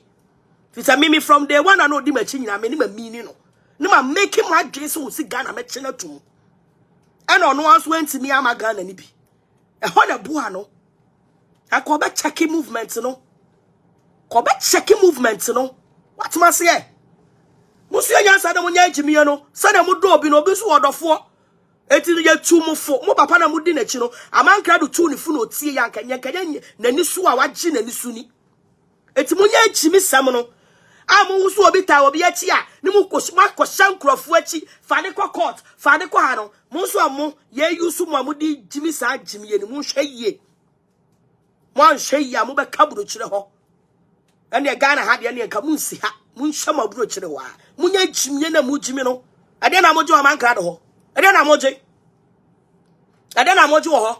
Fisa mimi from day one I know di machi nyina me ni ma mini no. Ne ma make him address wo si Ghana me chena tum. And on once went to me ama Ghana ni bi. E ho na bua no. Akoba check movement no. Koba check movement no. What ma say? Musu anya sa na munya jimi no. Sa na mu do obi no obi so odofo. Eti ye tu mu fo mo papa na mu di na chi no amankra do tu ni fu no tie ya nkanya na ni su a wagye na ni su ni eti munya chimi sam no amu so obi ta obi achi a ni mu kwoshan krofo achi fa de court fa de ha no mu so amu ye yusu mu amudi jimi sa jimi ye ni mu hweye mo anhwe ya mo be kaburo kire ho ene Ghana ha de ne nka mu nsi ha mu nhwe maburo kire wa munya jimi na mu jimi no ade na mo je amankra do ho ade na moji wo ho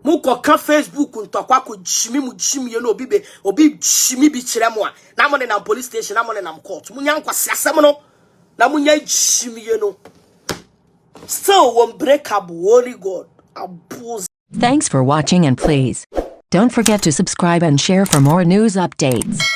mu ko ka Facebook ntokwa ko jimi mu jimi ye no obi jimi bi kire mo a na mo ne na police station na mo ne na court mu nya nkwase asem no na mu nya jimi ye no still unbreakable holy God abuse. Thanks for watching and please don't forget to subscribe and share for more news updates.